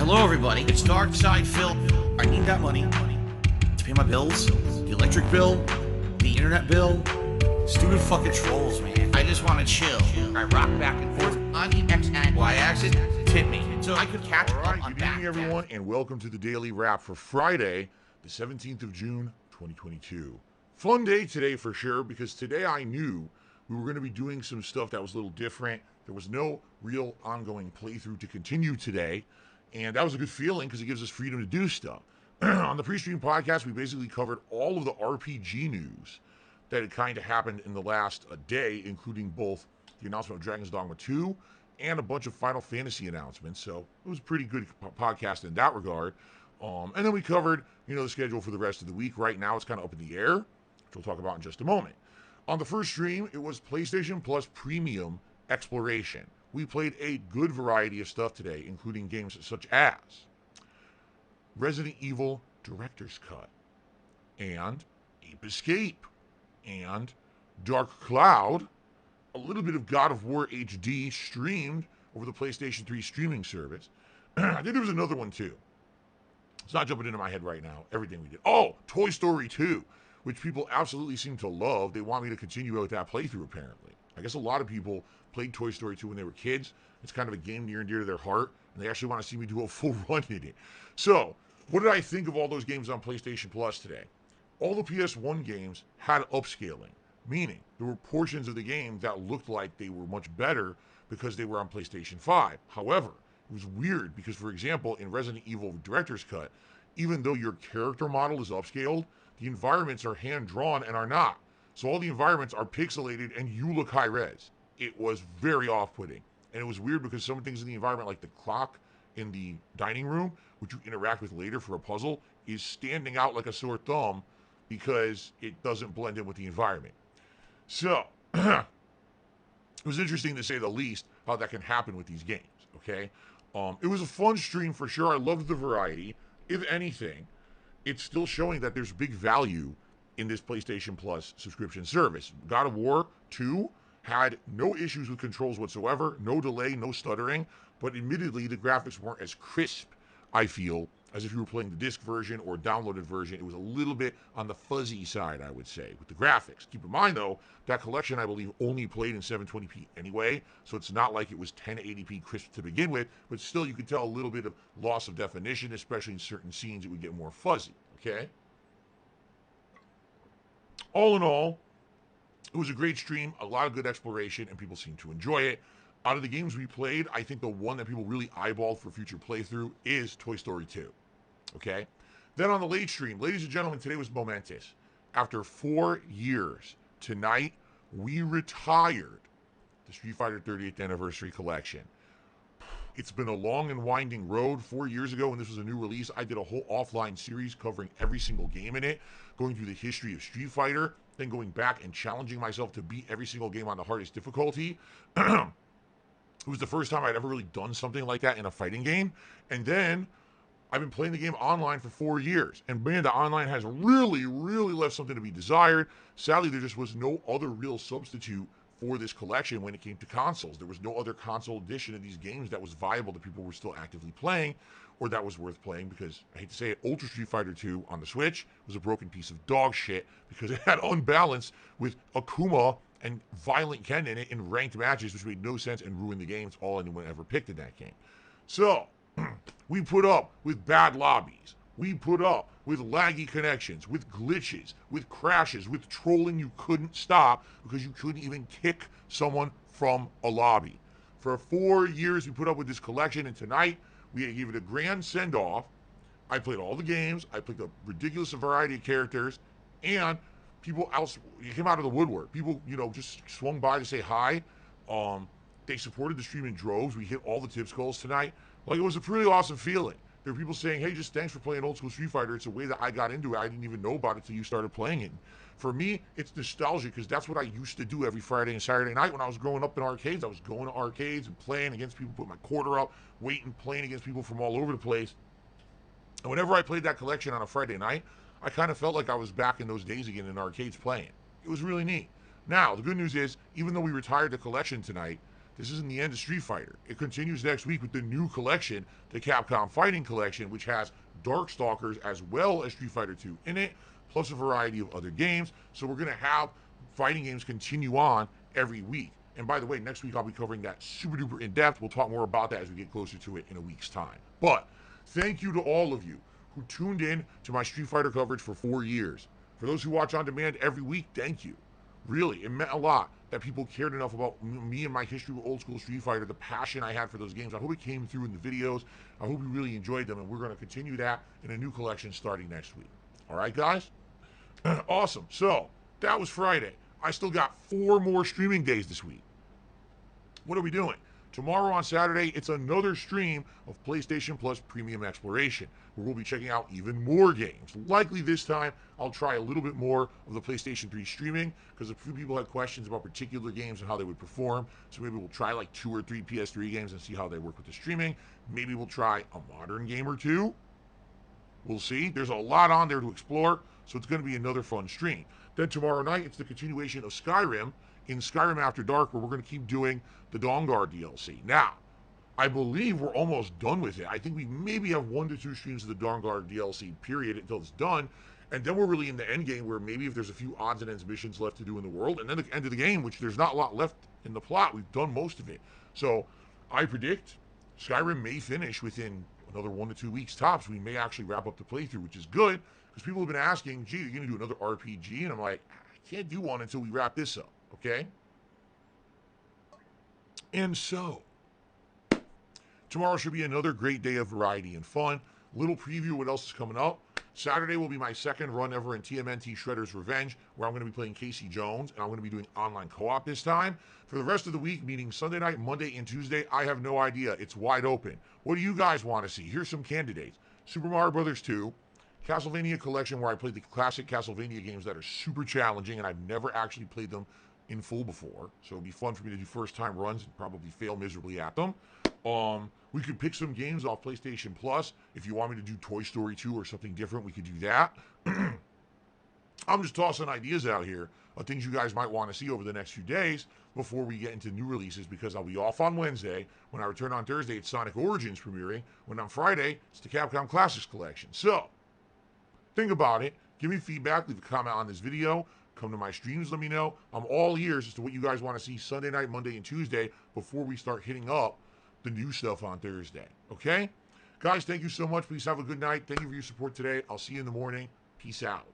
Hello, everybody. It's Dark Side Phil. I need that money to pay my bills, the electric bill, the internet bill. Stupid fucking trolls, man. I just want to chill. I rock back and forth on the X and Y axis. Tip me so I could catch up on good evening, everyone, and welcome to the Daily Wrap for Friday, the 17th of June, 2022. Fun day today for sure, because today I knew we were going to be doing some stuff that was a little different. There was no real ongoing playthrough to continue today, and that was a good feeling because it gives us freedom to do stuff. On the pre-stream podcast, we basically covered all of the RPG news that had kind of happened in the last day, including both the announcement of Dragon's Dogma 2 and a bunch of Final Fantasy announcements. So it was a pretty good podcast in that regard. And then we covered, the schedule for the rest of the week. Right now, it's kind of up in the air, which we'll talk about in just a moment. On the first stream, it was PlayStation Plus Premium Exploration. We played a good variety of stuff today, including games such as Resident Evil Director's Cut, and Ape Escape, and Dark Cloud, a little bit of God of War HD streamed over the PlayStation 3 streaming service. I think there was another one too. It's not jumping into my head right now, everything we did. Oh, Toy Story 2, which people absolutely seem to love. They want me to continue with that playthrough, apparently. I guess a lot of people played Toy Story 2 when they were kids. It's kind of a game near and dear to their heart, and they actually want to see me do a full run in it. So, what did I think of all those games on PlayStation Plus today? All the PS1 games had upscaling, meaning there were portions of the game that looked like they were much better because they were on PlayStation 5. However, it was weird because, for example, in Resident Evil Director's Cut, even though your character model is upscaled, the environments are hand-drawn and are not. So all the environments are pixelated and you look high-res. It was very off-putting. And it was weird because some things in the environment, like the clock in the dining room, which you interact with later for a puzzle, is standing out like a sore thumb because it doesn't blend in with the environment. So, it was interesting to say the least how that can happen with these games, okay? It was a fun stream for sure. I loved the variety. If anything, it's still showing that there's big value in this PlayStation Plus subscription service. God of War 2 had no issues with controls whatsoever, no delay, no stuttering, but admittedly the graphics weren't as crisp, I feel, as if you were playing the disc version or downloaded version. It was a little bit on the fuzzy side, I would say, with the graphics. Keep in mind, though, that collection, I believe, only played in 720p anyway, so it's not like it was 1080p crisp to begin with, but still you could tell a little bit of loss of definition, especially in certain scenes it would get more fuzzy, okay? All in all, it was a great stream, a lot of good exploration, and people seem to enjoy it. Out of the games we played, I think the one that people really eyeballed for future playthrough is Toy Story 2. Okay? Then on the late stream, ladies and gentlemen, today was momentous. After 4 years, tonight, we retired the Street Fighter 30th Anniversary Collection. It's been a long and winding road. 4 years ago, when this was a new release, I did a whole offline series covering every single game in it, going through the history of Street Fighter, then going back and challenging myself to beat every single game on the hardest difficulty. It was the first time I'd ever really done something like that in a fighting game. And then I've been playing the game online for 4 years. And man, the online has really, really left something to be desired. Sadly, there just was no other real substitute for this collection when it came to consoles. There was no other console edition of these games that was viable that people were still actively playing or that was worth playing, because I hate to say it, Ultra Street Fighter 2 on the Switch was a broken piece of dog shit because it had unbalance with Akuma and Violent Ken in it in ranked matches, which made no sense and ruined the game. It's all anyone ever picked in that game. So, we put up with bad lobbies. We put up with laggy connections, with glitches, with crashes, with trolling you couldn't stop because you couldn't even kick someone from a lobby. For 4 years, we put up with this collection, and tonight, we gave it a grand send-off. I played all the games. I played a ridiculous variety of characters, and people else came out of the woodwork. People, just swung by to say hi. They supported the stream in droves. We hit all the tip skulls tonight. Like, it was a pretty awesome feeling. There were people saying, hey, just thanks for playing old school Street Fighter. It's a way that I got into it. I didn't even know about it until you started playing it. For me, it's nostalgia because that's what I used to do every Friday and Saturday night when I was growing up in arcades. I was going to arcades and playing against people, putting my quarter up, waiting, playing against people from all over the place. And whenever I played that collection on a Friday night, I kind of felt like I was back in those days again in arcades playing. It was really neat. Now, the good news is, even though we retired the collection tonight, this isn't the end of Street Fighter. It continues next week with the new collection, the Capcom Fighting Collection, which has Darkstalkers as well as Street Fighter 2 in it, plus a variety of other games. So we're going to have fighting games continue on every week. And by the way, next week I'll be covering that super duper in depth. We'll talk more about that as we get closer to it in a week's time. But thank you to all of you who tuned in to my Street Fighter coverage for 4 years. For those who watch on demand every week, thank you. Really, it meant a lot that people cared enough about me and my history with old school Street Fighter, the passion I had for those games. I hope it came through in the videos. I hope you really enjoyed them, and we're going to continue that in a new collection starting next week. All right, guys? Awesome. So, that was Friday. I still got 4 more streaming days this week. What are we doing? Tomorrow on Saturday, it's another stream of PlayStation Plus Premium Exploration, where we'll be checking out even more games. Likely this time, I'll try a little bit more of the PlayStation 3 streaming, because a few people had questions about particular games and how they would perform. So maybe we'll try like 2 or 3 PS3 games and see how they work with the streaming. Maybe we'll try a modern game or two. We'll see. There's a lot on there to explore, so it's going to be another fun stream. Then tomorrow night, it's the continuation of Skyrim in Skyrim After Dark, where we're going to keep doing the Dawnguard DLC. Now, I believe we're almost done with it. I think we maybe have 1 to 2 streams of the Dawnguard DLC, period, until it's done. And then we're really in the end game, where maybe if there's a few odds and ends missions left to do in the world, and then the end of the game, which there's not a lot left in the plot, we've done most of it. So I predict Skyrim may finish within another 1 to 2 weeks tops. We may actually wrap up the playthrough, which is good, because people have been asking, gee, are you going to do another RPG? And I'm like, I can't do one until we wrap this up, okay? And so, tomorrow should be another great day of variety and fun. Little preview of what else is coming up. Saturday will be my second run ever in TMNT Shredder's Revenge, where I'm going to be playing Casey Jones, and I'm going to be doing online co-op this time. For the rest of the week, meaning Sunday night, Monday, and Tuesday, I have no idea. It's wide open. What do you guys want to see? Here's some candidates. Super Mario Bros. 2, Castlevania Collection, where I played the classic Castlevania games that are super challenging, and I've never actually played them in full before, so it'd be fun for me to do first-time runs and probably fail miserably at them. We could pick some games off PlayStation Plus. If you want me to do Toy Story 2 or something different, we could do that. I'm just tossing ideas out here of things you guys might want to see over the next few days before we get into new releases, because I'll be off on Wednesday. When I return on Thursday, it's Sonic Origins premiering. When on Friday, it's the Capcom Classics Collection. So, think about it. Give me feedback. Leave a comment on this video. Come to my streams, let me know. I'm all ears as to what you guys want to see Sunday night, Monday, and Tuesday before we start hitting up the new stuff on Thursday. Okay? Guys, thank you so much. Please have a good night. Thank you for your support today. I'll see you in the morning. Peace out.